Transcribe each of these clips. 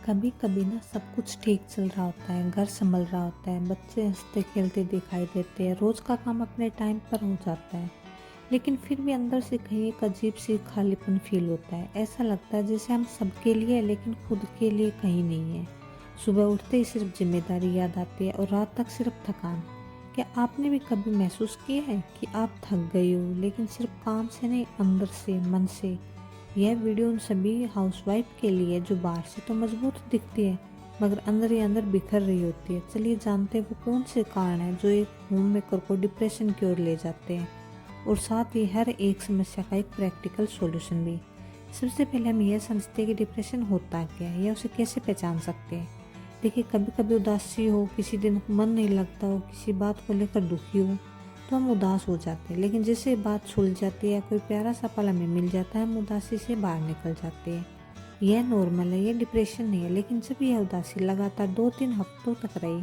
कभी कभी ना सब कुछ ठीक चल रहा होता है, घर संभल रहा होता है, बच्चे हंसते खेलते दिखाई देते हैं, रोज का काम अपने टाइम पर हो जाता है। लेकिन फिर भी अंदर से कहीं एक अजीब सी खालीपन फील होता है। ऐसा लगता है जैसे हम सबके लिए हैं, लेकिन खुद के लिए कहीं नहीं है। सुबह उठते ही सिर्फ जिम्मेदारी याद आती है और रात तक सिर्फ थकान। क्या आपने भी कभी महसूस किया है कि आप थक गई हो, लेकिन सिर्फ काम से नहीं, अंदर से, मन से? यह वीडियो उन सभी हाउसवाइफ के लिए जो बाहर से तो मजबूत दिखती है, मगर अंदर ही अंदर बिखर रही होती है। चलिए जानते हैं वो कौन से कारण हैं जो एक होम मेकर को डिप्रेशन की ओर ले जाते हैं, और साथ ही हर एक समस्या का एक प्रैक्टिकल सॉल्यूशन भी। सबसे पहले हम यह समझते हैं कि डिप्रेशन होता क्या है या उसे कैसे पहचान सकते हैं। देखिए, कभी कभी उदासी हो, किसी दिन मन नहीं लगता हो, किसी बात को लेकर दुखी हो, तो हम उदास हो जाते हैं। लेकिन जैसे बात सुलझ जाती है, कोई प्यारा सा पल हमें मिल जाता है, हम उदासी से बाहर निकल जाते हैं। यह नॉर्मल है, यह डिप्रेशन नहीं है। लेकिन जब यह उदासी लगातार 2-3 हफ्तों तक रही,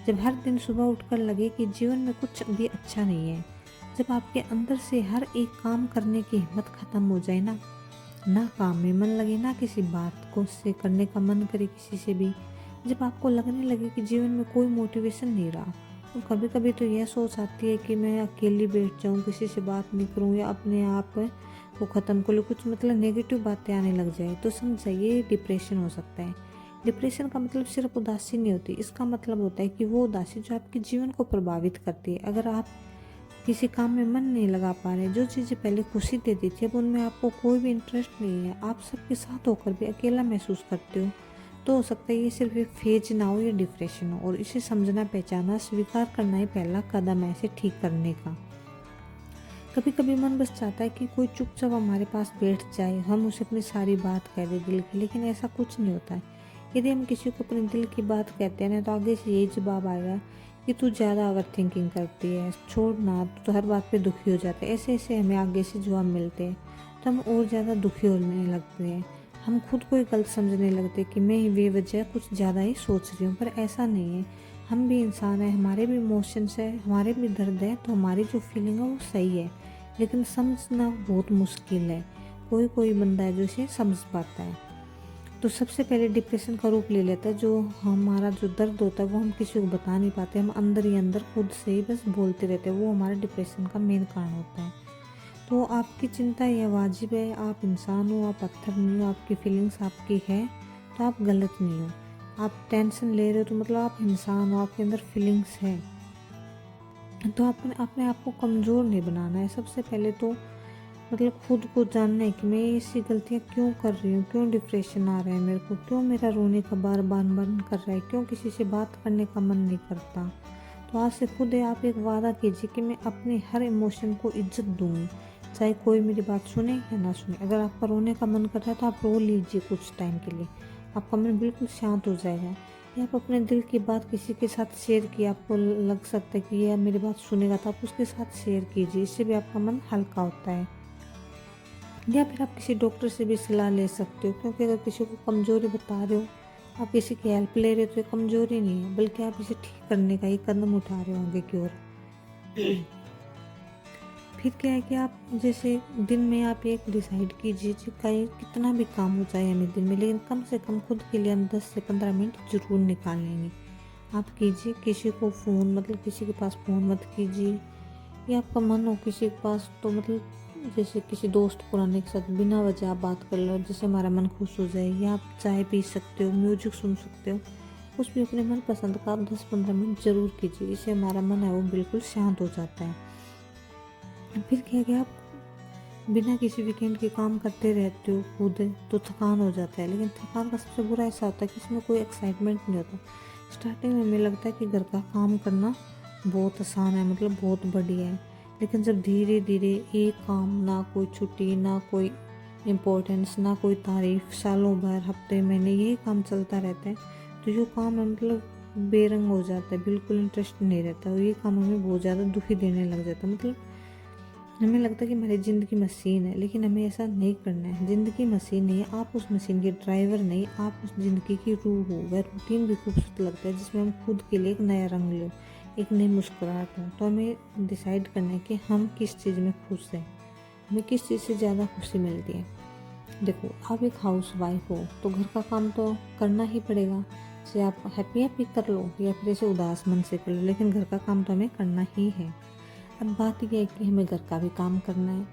जब हर दिन सुबह उठकर लगे कि जीवन में कुछ भी अच्छा नहीं है, जब आपके अंदर से हर एक काम करने की हिम्मत खत्म हो जाए ना काम में मन लगे, ना किसी बात को से करने का मन करे किसी से भी, जब आपको लगने लगे कि जीवन में कोई मोटिवेशन नहीं रहा, और कभी कभी तो यह सोच आती है कि मैं अकेली बैठ जाऊं, किसी से बात नहीं करूं या अपने आप को ख़त्म कर लूँ, कुछ मतलब नेगेटिव बातें आने लग जाए, तो समझ जाइए डिप्रेशन हो सकता है। डिप्रेशन का मतलब सिर्फ उदासी नहीं होती, इसका मतलब होता है कि वो उदासी जो आपके जीवन को प्रभावित करती है। अगर आप किसी काम में मन नहीं लगा पा रहे, जो चीज़ें पहले खुशी देती थी अब उनमें आपको कोई भी इंटरेस्ट नहीं है, आप सबके साथ होकर भी अकेला महसूस करते हो, तो हो सकता है ये सिर्फ एक फेज ना हो या डिप्रेशन हो। और इसे समझना, पहचानना, स्वीकार करना ही पहला कदम है इसे ठीक करने का। कभी कभी मन बस चाहता है कि कोई चुपचाप हमारे पास बैठ जाए, हम उसे अपनी सारी बात कह दे दिल की, लेकिन ऐसा कुछ नहीं होता है। यदि हम किसी को अपने दिल की बात कहते हैं ना, तो आगे से यही जवाब आएगा कि तू ज़्यादा ओवर थिंकिंग करती है, छोड़ ना, तू तो हर बात पे दुखी हो जाता है। ऐसे ऐसे हमें आगे से जवाब मिलते हैं, तो हम और ज़्यादा दुखी होने लगते हैं। हम खुद को ही गलत समझने लगते कि मैं ही बेवजह कुछ ज़्यादा ही सोच रही हूँ, पर ऐसा नहीं है। हम भी इंसान हैं, हमारे भी इमोशंस है, हमारे भी दर्द है, तो हमारी जो फीलिंग है वो सही है, लेकिन समझना बहुत मुश्किल है। कोई कोई बंदा है जो इसे समझ पाता है। तो सबसे पहले डिप्रेशन का रूप ले लेता है, जो हमारा जो दर्द होता है वो हम किसी को बता नहीं पाते, हम अंदर ही अंदर खुद से ही बस बोलते रहते हैं, वो हमारे डिप्रेशन का मेन कारण होता है। तो आपकी चिंता यह वाजिब है, आप इंसान हो, आप पत्थर नहीं हो, आपकी फीलिंग्स आपकी है, तो आप गलत नहीं हो। आप टेंशन ले रहे हो तो मतलब आप इंसान हो, आपके अंदर फीलिंग्स है, तो आपने अपने आप को कमज़ोर नहीं बनाना है। सबसे पहले तो मतलब खुद को जानना है कि मैं ऐसी गलतियाँ क्यों कर रही हूँ, क्यों डिप्रेशन आ रहा है मेरे को, क्यों मेरा रोने का बार बार मन कर रहा है, क्यों किसी से बात करने का मन नहीं करता। तो आज से खुद आप एक वादा कीजिए कि मैं अपने हर इमोशन को इज्जत दूँगी, चाहे कोई मेरी बात सुने या ना सुने। अगर आपका रोने का मन कर रहा है तो आप रो लीजिए कुछ टाइम के लिए, आपका मन बिल्कुल शांत हो जाएगा। या आप अपने दिल की बात किसी के साथ शेयर किए, आपको लग सकता है कि यह मेरी बात सुनेगा, तो आप उसके साथ शेयर कीजिए, इससे भी आपका मन हल्का होता है। या फिर आप किसी डॉक्टर से भी सलाह ले सकते हो, क्योंकि अगर किसी को कमज़ोरी बता रहे हो, आप किसी की हेल्प ले रहे हो, तो ये कमज़ोरी नहीं है, बल्कि आप इसे ठीक करने का ही कदम उठा रहे हो आगे की ओर। फिर क्या है कि आप जैसे दिन में आप एक डिसाइड कीजिए कि कहीं कितना भी काम हो जाए हमें दिन में, लेकिन कम से कम खुद के लिए हम 10 से 15 मिनट ज़रूर निकाल लेंगे। आप कीजिए, किसी को फ़ोन मतलब किसी के पास फ़ोन मत कीजिए, या आपका मन हो किसी के पास तो मतलब जैसे किसी दोस्त पुराने के साथ बिना वजह आप बात कर लो, जिससे हमारा मन खुश हो जाए। या आप चाय पी सकते हो, म्यूजिक सुन सकते हो, कुछ भी अपने मन पसंद का आप 10-15 मिनट ज़रूर कीजिए, इससे हमारा मन है वो बिल्कुल शांत हो जाता है। फिर क्या है कि आप बिना किसी वीकेंड के काम करते रहते हो खुद, तो थकान हो जाता है। लेकिन थकान का सबसे बुरा ऐसा होता है कि इसमें कोई एक्साइटमेंट नहीं होता। स्टार्टिंग में हमें लगता है कि घर का काम करना बहुत आसान है, मतलब बहुत बढ़िया है, लेकिन जब धीरे धीरे एक काम, ना कोई छुट्टी, ना कोई इम्पोर्टेंस, ना कोई तारीफ, सालों भर, हफ्ते महीने यही काम चलता रहता है, तो जो काम है मतलब बेरंग हो जाता है, बिल्कुल इंटरेस्ट नहीं रहता, और ये काम हमें बहुत ज़्यादा दुखी देने लग जाता है। मतलब हमें लगता है कि हमारी ज़िंदगी मशीन है, लेकिन हमें ऐसा नहीं करना है। ज़िंदगी मशीन नहीं है, आप उस मशीन के ड्राइवर नहीं, आप उस ज़िंदगी की रूह हो। वह रूटीन भी खूबसूरत लगता है जिसमें हम खुद के लिए एक नया रंग लें, एक नई मुस्कुराहट हो। तो हमें डिसाइड करना है कि हम किस चीज़ में खुश हैं, हमें किस चीज़ से ज़्यादा खुशी मिलती है। देखो, आप एक हाउसवाइफ हो तो घर का काम तो करना ही पड़ेगा। चाहे आप हैप्पी हैप्पी कर लो या फिर ऐसे उदास मन से कर लो, लेकिन घर का काम तो हमें करना ही है। अब बात यह है कि हमें घर का भी काम करना है,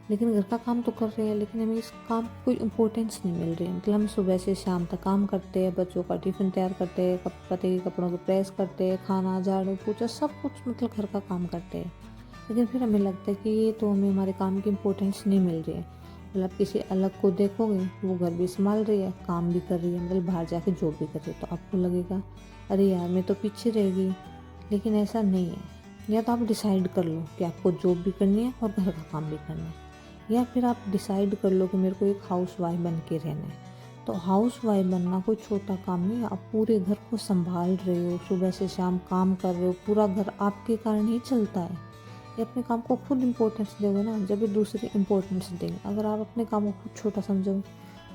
लेकिन घर का काम तो कर रहे हैं लेकिन हमें इस काम को कोई इम्पोर्टेंस नहीं मिल रही है। मतलब हम सुबह से शाम तक काम करते हैं, बच्चों का टिफ़िन तैयार करते हैं, पति के कपड़ों को प्रेस करते हैं, खाना झाड़ू पोछा सब कुछ मतलब घर का काम करते हैं। लेकिन फिर हमें लगता है कि ये तो हमें हमारे काम की इम्पोर्टेंस नहीं मिल रही है। मतलब किसी अलग को देखोगे वो घर भी संभाल रही है, काम भी कर रही है, मतलब बाहर जाके जॉब भी कर रही है, तो आपको लगेगा अरे यार मैं तो पीछे रह गई। लेकिन ऐसा नहीं है। या तो आप डिसाइड कर लो कि आपको जॉब भी करनी है और घर का काम भी करना है, या फिर आप डिसाइड कर लो कि मेरे को एक हाउस वाइफ बन के रहना है। तो हाउस वाइफ बनना कोई छोटा काम नहीं है। आप पूरे घर को संभाल रहे हो, सुबह से शाम काम कर रहे हो, पूरा घर आपके कारण ही चलता है। ये अपने काम को खुद इम्पोर्टेंस दोगे ना, जब भी दूसरे इम्पोर्टेंस देंगे। अगर आप अपने काम को खुद छोटा समझोगे,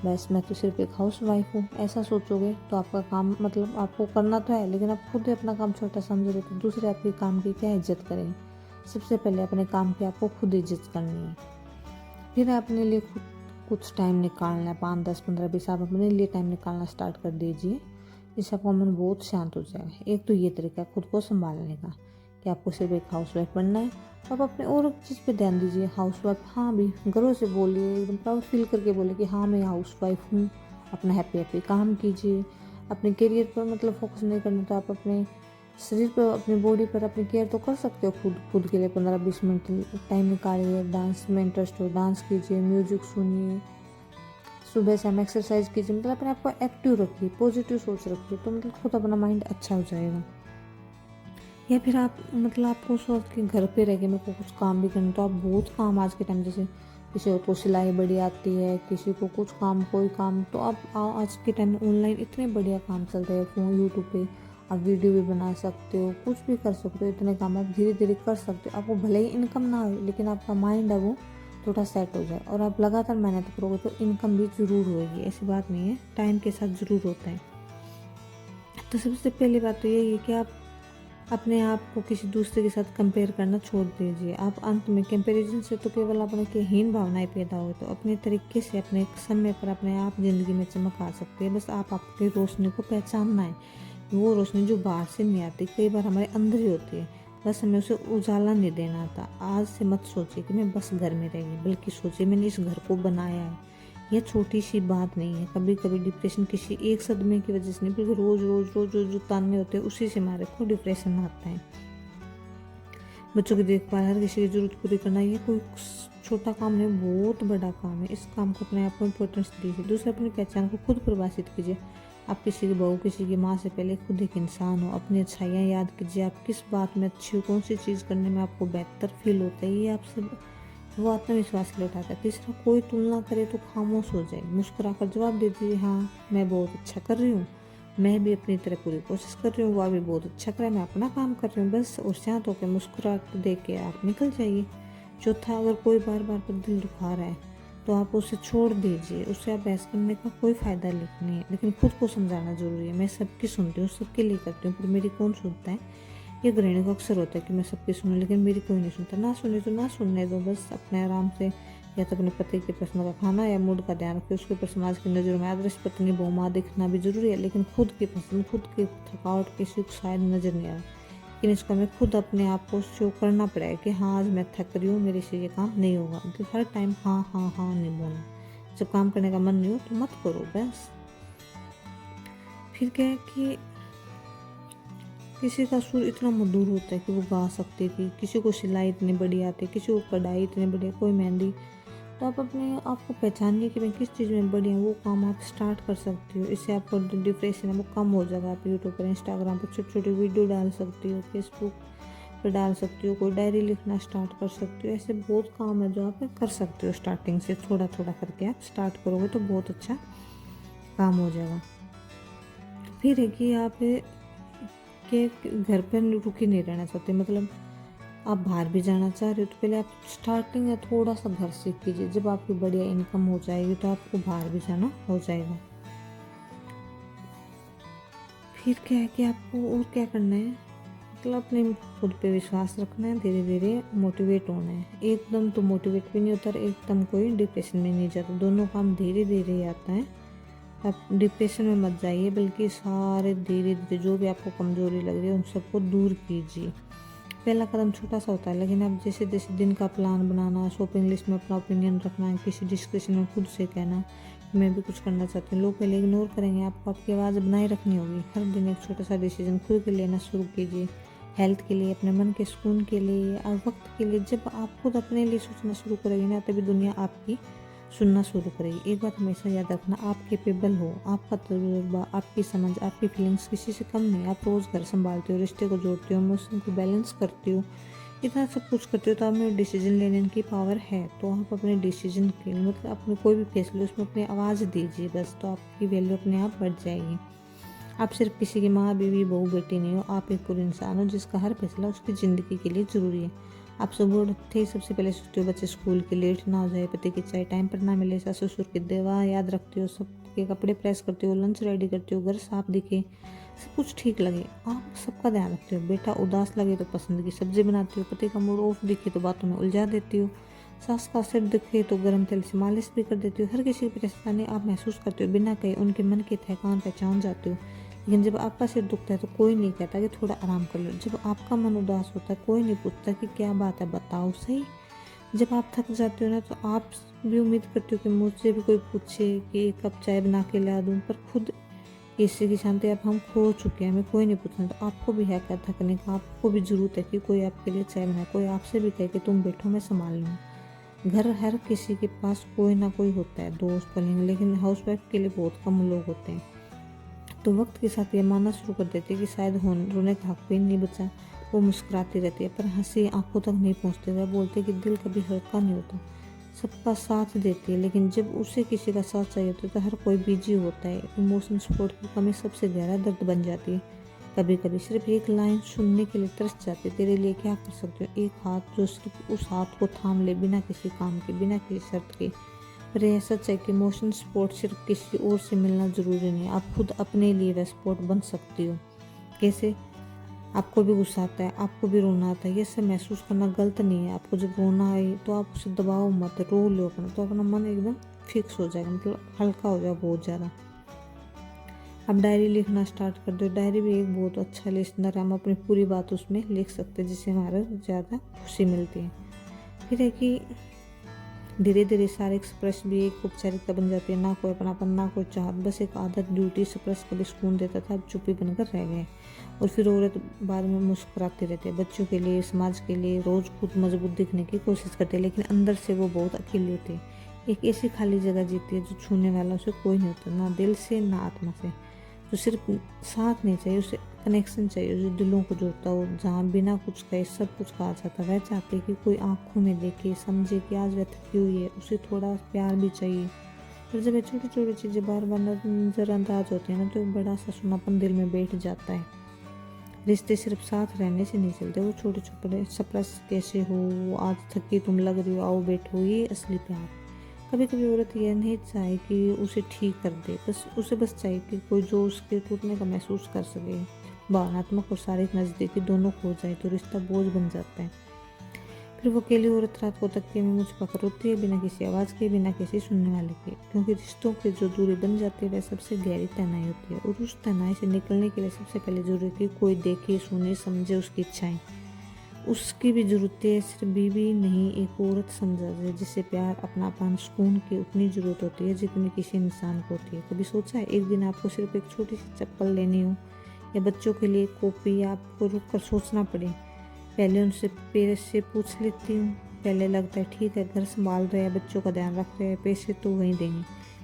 बस मैं तो सिर्फ एक हाउस वाइफ हूँ ऐसा सोचोगे, तो आपका काम मतलब आपको करना तो है लेकिन आप खुद ही अपना काम छोटा समझ रहे, तो दूसरे आपके काम की क्या इज्जत करेंगे। सबसे पहले अपने काम की आपको खुद इज्जत करनी है। फिर अपने लिए खुद कुछ टाइम निकालना है, 5 10 15 20 आप अपने लिए टाइम निकालना स्टार्ट कर दीजिए। इससे आपका मन बहुत शांत हो जाएगा। एक तो ये तरीका है खुद को संभालने का कि आपको सिर्फ एक हाउस वाइफ बनना है। तो आप अपने और चीज़ पे ध्यान दीजिए। हाउस वाइफ हाँ भी गर्व से बोलिए, एकदम प्राउड फील करके बोलिए कि हाँ मैं हाउस वाइफ हूँ। अपना हैप्पी हैप्पी काम कीजिए। अपने करियर पर मतलब फोकस नहीं करना तो आप अपने शरीर पर, अपनी बॉडी पर अपनी केयर तो कर सकते हो। खुद खुद के लिए 15 20 मिनट टाइम निकालिए। डांस में इंटरेस्ट हो डांस कीजिए, म्यूजिक सुनिए, सुबह से हम एक्सरसाइज कीजिए। मतलब अपने आप को एक्टिव रखिए, पॉजिटिव सोच रखिए, तो मतलब खुद अपना माइंड अच्छा हो जाएगा। या फिर आप मतलब आपको सोच के घर पे रह के मेरे को कुछ काम भी करना, तो आप बहुत काम आज के टाइम, जैसे किसी को सिलाई बड़ी आती है, किसी को कुछ काम कोई काम, तो आप आज के टाइम में ऑनलाइन इतने बढ़िया काम चल रहे हैं। फ़ोन यूट्यूब पे आप वीडियो भी बना सकते हो, कुछ भी कर सकते हो। इतने काम आप धीरे धीरे कर सकते हो। आपको भले ही इनकम ना हो लेकिन आपका माइंड है वो थोड़ा सेट हो जाए, और आप लगातार मेहनत करोगे तो इनकम भी ज़रूर होएगी। ऐसी बात नहीं है, टाइम के साथ ज़रूर होता है। तो सबसे पहली बात तो यही है कि आप अपने आप को किसी दूसरे के साथ कंपेयर करना छोड़ दीजिए। आप अंत में कंपैरिजन से तो केवल अपने की हीन भावनाएं पैदा हो, तो अपने तरीके से अपने समय पर अपने आप ज़िंदगी में चमक आ सकती है। बस आप आपकी रोशनी को पहचानना है। वो रोशनी जो बाहर से नहीं आती, कई बार हमारे अंदर ही होती है। बस हमें उसे उजाला नहीं देना आता। आज से मत सोचिए कि मैं बस घर में रहेंगी, बल्कि सोचिए मैंने इस घर को बनाया है। यह छोटी सी बात नहीं है। कभी कभी डिप्रेशन किसी एक सदमे की वजह से नहीं, बल्कि रोज रोज रोज रोज जो ताने होते हैं उसी से हमारे को डिप्रेशन आता है। बच्चों की देखभाल, हर किसी की जरूरत पूरी करना, ये कोई छोटा काम नहीं, बहुत बड़ा काम है। इस काम को अपने आप को इम्पोर्टेंस दीजिए। दूसरे अपनी पहचान को खुद परिभाषित कीजिए। आप किसी की बहू, किसी की माँ से पहले खुद एक इंसान हो। अपनी अच्छाइयाँ याद कीजिए। आप किस बात में अच्छी हो, कौन सी चीज़ करने में आपको बेहतर फील होता है, ये आपसे वो आत्मविश्वास के लिए उठाता है। तीसरा, कोई तुलना करे तो खामोश हो जाए। मुस्कुराकर जवाब दे दीजिए, हाँ मैं बहुत अच्छा कर रही हूँ, मैं भी अपनी तरह पूरी कोशिश कर रही हूँ, वह भी बहुत अच्छा कर रहा है, मैं अपना काम कर रही हूँ, बस। और शांत होकर मुस्कुरा दे के आप निकल जाइए। चौथा, अगर कोई बार बार पर दिल दुखा रहा है तो आप उसे छोड़ दीजिए। उससे आप बहस करने का कोई फ़ायदा नहीं है, लेकिन खुद को समझाना जरूरी है। मैं सबकी सुनती हूँ, सबके लिए करती हूँ, पर मेरी कौन सुनता है। ये गृहिणी को अक्सर होता है कि मैं सबकी सुनूं लेकिन मेरी कोई नहीं सुनता। ना सुने तो ना सुनने दो, बस अपने आराम से या तो अपने पति के प्रश्नों का खाना या मूड का ध्यान रखें। उसके ऊपर समाज की नज़रों में आदर्श पत्नी बहु माँ दिखना भी जरूरी है, लेकिन खुद की पसंद, खुद की थकावट किसी को शायद नजर नहीं आ रहा। लेकिन इसको हमें खुद अपने आप को शो करना पड़ेगा कि हाँ आज मैं थक रही हूँ, मेरे से ये काम नहीं होगा। मतलब हर टाइम हाँ हाँ हाँ नहीं बोलना। जब काम करने का मन नहीं हो तो मत करो, बस। फिर क्या है कि किसी का सुर इतना मधुर होता है कि वो गा सकती थी, किसी को सिलाई इतनी बढ़िया आती है, किसी को कढ़ाई इतनी बढ़िया, कोई मेहंदी। तो आप अपने आप को पहचानिए कि मैं किस चीज़ में बढ़िया, वो काम आप स्टार्ट कर सकती हो। इससे आपको जो डिप्रेशन है वो कम हो जाएगा। आप यूट्यूब पर, इंस्टाग्राम पर छोटी छोटी वीडियो डाल सकती हो, फेसबुक पर डाल सकती हो, कोई डायरी लिखना स्टार्ट कर सकती हो। ऐसे बहुत काम है जो आप कर सकते हो। स्टार्टिंग से थोड़ा थोड़ा करके आप स्टार्ट करोगे तो बहुत अच्छा काम हो जाएगा। फिर है कि आप के घर पर रुके नहीं रहना चाहते, मतलब आप बाहर भी जाना चाह रहे हो, तो पहले आप स्टार्टिंग या थोड़ा सा घर से कीजिए। जब आपकी बढ़िया इनकम हो जाएगी तो आपको बाहर भी जाना हो जाएगा। फिर क्या है कि आपको और क्या करना है, मतलब अपने खुद पे विश्वास रखना है, धीरे धीरे मोटिवेट होना है। एकदम तो मोटिवेट भी नहीं होता और एकदम कोई डिप्रेशन में नहीं जाता, दोनों काम धीरे धीरे ही आता है। आप डिप्रेशन में मत जाइए, बल्कि सारे धीरे धीरे जो भी आपको कमजोरी लग रही है उन सबको दूर कीजिए। पहला कदम छोटा सा होता है, लेकिन अब जैसे जैसे दिन का प्लान बनाना, शॉपिंग लिस्ट में अपना ओपिनियन रखना, किसी डिस्कशन में खुद से कहना कि मैं भी कुछ करना चाहती हूँ, लोग पहले इग्नोर करेंगे, आपको आपकी आवाज़ बनाए रखनी होगी। हर दिन एक छोटा सा डिसीजन खुद के लेना शुरू कीजिए, हेल्थ के लिए, अपने मन के सुकून के लिए और वक्त के लिए। जब आप खुद अपने लिए सोचना शुरू करेंगे ना, तभी दुनिया आपकी सुनना शुरू करेगी। एक बात हमेशा याद रखना, आप कैपेबल हो, आपका तजुर्बा, आपकी समझ, आपकी फीलिंग्स किसी से कम नहीं। आप रोज़ घर संभालते हो, रिश्ते को जोड़ते हो, इमोशन को बैलेंस करते हो, इतना सब कुछ करते हो, तो आप में डिसीजन लेने की पावर है। तो आप अपने डिसीजन के लिए मतलब अपने कोई भी फैसले उसमें अपनी आवाज़ दीजिए बस, तो आपकी वैल्यू अपने आप बढ़ जाएगी। आप सिर्फ किसी की माँ, बीवी, बहू, बेटी नहीं हो, आप एक पूरे इंसान हो जिसका हर फैसला उसकी ज़िंदगी के लिए ज़रूरी है। आप सुबह उठते ही सबसे पहले सोचते हो बच्चे स्कूल के लेट ना हो जाए, पति की चाय टाइम पर ना मिले, सास ससुर की दवा याद रखते हो, सबके कपड़े प्रेस करते हो, लंच रेडी करते हो, घर साफ दिखे, सब कुछ ठीक लगे, आप सबका ध्यान रखते हो। बेटा उदास लगे तो पसंद की सब्जी बनाती हो, पति का मूड ऑफ दिखे तो बातों में उलझा देती हो, सास का सिर दुखे तो गर्म तेल से मालिश भी कर देती हो। हर किसी की परेशानी आप महसूस करते हो, बिना कहे उनके मन की थकान पहचान जाते हो। लेकिन जब आपका सिर दुखता है तो कोई नहीं कहता कि थोड़ा आराम कर लो। जब आपका मन उदास होता है कोई नहीं पूछता कि क्या बात है, बताओ सही। जब आप थक जाते हो ना, तो आप भी उम्मीद करते हो कि मुझसे भी कोई पूछे कि एक कप चाय बना के ला दूँ, पर खुद किसी की शांति अब हम खो चुके हैं, हमें कोई नहीं पूछना। तो आपको भी है क्या थकने का, आपको भी ज़रूरत है कि कोई आपके लिए चाय बनाए, कोई आपसे भी कहे कि तुम बैठो मैं संभाल लूँ। घर हर किसी के पास कोई ना कोई होता है, दोस्त कलीग, लेकिन हाउसवाइफ के लिए बहुत कम लोग होते हैं। तो वक्त के साथ ये मानना शुरू कर देती है कि शायद रोने का हक भी नहीं बचा। वो मुस्कुराती रहती है, पर हंसी आंखों तक नहीं पहुंचते। वह बोलते कि दिल कभी हल्का नहीं होता, सबका साथ देती है, लेकिन जब उसे किसी का साथ चाहिए होता है तो हर कोई बिजी होता है। इमोशन सपोर्ट की कमी सबसे गहरा दर्द बन जाती है। कभी कभी सिर्फ एक लाइन सुनने के लिए तरस जाती है, तेरे लिए क्या कर सकते हो, एक हाथ जो सिर्फ उस हाथ को थाम ले, बिना किसी काम के, बिना किसी शर्त के। पर यह सच है कि इमोशन सपोर्ट सिर्फ किसी और से मिलना ज़रूरी नहीं, आप खुद अपने लिए वह सपोर्ट बन सकती हो। कैसे? आपको भी गुस्सा आता है, आपको भी रोना आता है, ये सब महसूस करना गलत नहीं है। आपको जब रोना आए तो आप उसे दबाओ मत, रो लो अपना, तो अपना मन एकदम फिक्स हो जाएगा, मतलब हल्का हो जाएगा बहुत ज़्यादा। आप डायरी लिखना स्टार्ट कर दो, डायरी भी एक बहुत अच्छा लिसनर है, हम अपनी पूरी बात उसमें लिख सकते हैं, जिससे हमारा ज़्यादा खुशी मिलती है। फिर है कि धीरे धीरे सारे एक्सप्रेस भी एक औपचारिकता बन जाती है, ना कोई अपनापन, ना कोई चाहत, बस एक आदत। ड्यूटी एक्सप्रेस कभी सुकून देता था, अब चुप्पी बनकर रह गए। और फिर औरत बाद में मुस्कुराती रहती है, बच्चों के लिए, समाज के लिए, रोज़ खुद मजबूत दिखने की कोशिश करती है, लेकिन अंदर से वो बहुत अकेली होती है। एक ऐसी खाली जगह जीती है जो छूने वाला उसे कोई नहीं होता, ना दिल से ना आत्मा से। तो सिर्फ साथ नहीं चाहिए, उसे कनेक्शन चाहिए जो दिलों को जोड़ता हो, जहाँ बिना कुछ कहे सब कुछ कहा जाता। वह चाहती है कि कोई आंखों में देखे, समझे कि आज वह थकी हुई है, उसे थोड़ा प्यार भी चाहिए। और जब ये छोटी छोटी चीज़ें बार बार नज़रअंदाज होती है ना, तो एक बड़ा सा सुनापन दिल में बैठ जाता है। रिश्ते सिर्फ साथ रहने से नहीं चलते, वो छोटे छोटे सरप्राइज कैसे हो, आज थकी तुम लग रही हो, आओ बैठो, ये असली प्यार। कभी कभी औरत यह नहीं चाहे कि उसे ठीक कर दे, बस चाहिए कि कोई जो उसके टूटने का महसूस कर सके। भावनात्मक और शारीरिक नज़दीकी दोनों खो जाए तो रिश्ता बोझ बन जाता है। फिर वो अकेली औरत रात को तकिए में मुझ पकड़ होती है, बिना किसी आवाज़ के, बिना किसी सुनने वाले के, क्योंकि रिश्तों की जो दूरी बन जाती है वह सबसे गहरी तनाई होती है। और उस तनाई से निकलने के लिए सबसे पहले जरूरी है कि कोई देखे, सुने, समझे उसकी इच्छाएं। उसकी भी जरूरत है, सिर्फ बीवी नहीं, एक औरत समझा जाए जिसे प्यार, अपनापन, सुकून की उतनी ज़रूरत होती है जितनी किसी इंसान को होती है। कभी सोचा है एक दिन आपको सिर्फ एक छोटी सी चप्पल लेनी हो, या बच्चों के लिए कॉपी, या आपको रुक कर सोचना पड़े, पहले उनसे पेरेंट्स से पूछ लेती हूँ। पहले लगता है ठीक है, घर संभाल रहे हैं, बच्चों का ध्यान रख रहे हैं, पैसे तो वहीं देंगे।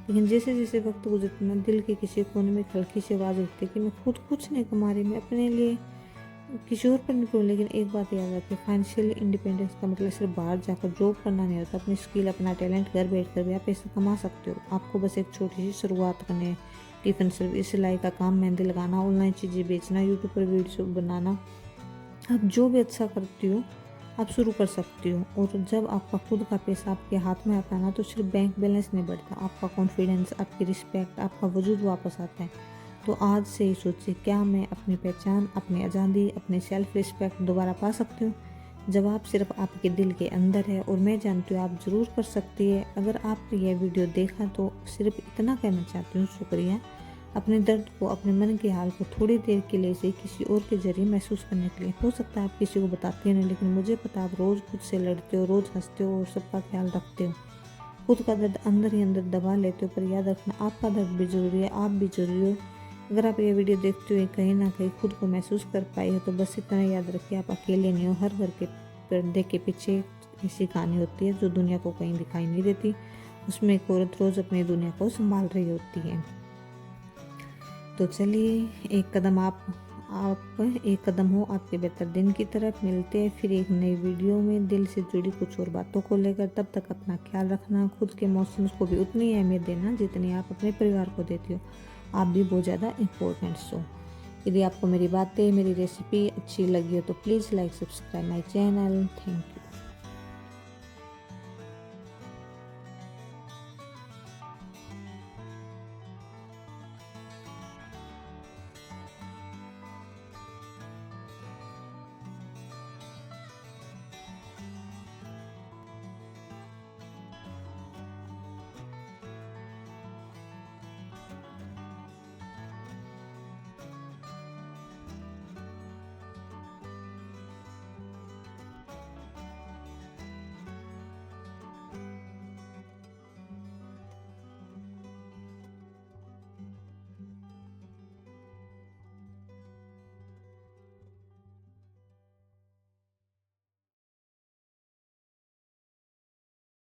लेकिन जैसे जैसे वक्त गुजरता है, दिल के किसी कोने में हल्की सी आवाज़ उठती है कि मैं खुद कुछ नहीं कमा रही, मैं अपने लिए किसी और पर निर्भर हूँ। लेकिन एक बात याद रखिए, फाइनेंशियल इंडिपेंडेंस का मतलब सिर्फ बाहर जाकर जॉब करना नहीं होता। अपनी स्किल, अपना टैलेंट घर बैठ कर भी आप पैसा कमा सकते हो। आपको बस एक छोटी सी शुरुआत करनी है, टिफ़िन सर्विस, सिलाई का काम, मेहंदी लगाना, ऑनलाइन चीज़ें बेचना, यूट्यूब पर वीडियो बनाना, आप जो भी अच्छा करती हो आप शुरू कर सकती हो। और जब आपका खुद का पैसा आपके हाथ में आता है ना, तो सिर्फ बैंक बैलेंस नहीं बढ़ता, आपका कॉन्फिडेंस, आपकी रिस्पेक्ट, आपका वजूद वापस आता है। तो आज से ही सोचिए, क्या मैं अपनी पहचान, अपनी आज़ादी, अपनी सेल्फ रिस्पेक्ट दोबारा पा सकती हूँ? जवाब सिर्फ आपके दिल के अंदर है और मैं जानती हूँ आप ज़रूर कर सकती है। अगर आपने यह वीडियो देखा तो सिर्फ इतना कहना चाहती हूँ, शुक्रिया। अपने दर्द को, अपने मन के हाल को थोड़ी देर के लिए से किसी और के जरिए महसूस करने के लिए, हो सकता है आप किसी को बताते नहीं, लेकिन मुझे पता आप रोज़ खुद से लड़ते हो, रोज़ हंसते हो और सबका ख्याल रखते हो। खुद का दर्द अंदर ही अंदर दबा लेते हो, पर याद रखना आपका दर्द भी ज़रूरी है, आप भी ज़रूरी हो। अगर आप ये वीडियो देखते हुए कहीं ना कहीं खुद को महसूस कर पाए हो तो बस इतना याद रखिए, आप अकेले नहीं हो। हर घर के पर्दे के पीछे ऐसी कहानी होती है जो दुनिया को कहीं दिखाई नहीं देती। उसमें एक औरत रोज़ अपनी दुनिया को संभाल रही होती है। तो चलिए, आप एक कदम हो आपके बेहतर दिन की तरफ। मिलते हैं फिर एक नई वीडियो में दिल से जुड़ी कुछ और बातों को लेकर। तब तक अपना ख्याल रखना, खुद के इमोशंस को भी उतनी अहमियत देना जितनी आप अपने परिवार को देती हो। आप भी बहुत ज़्यादा इम्पोर्टेंट्स हो। यदि आपको मेरी बातें, मेरी रेसिपी अच्छी लगी हो तो please like, subscribe my channel. Thank you.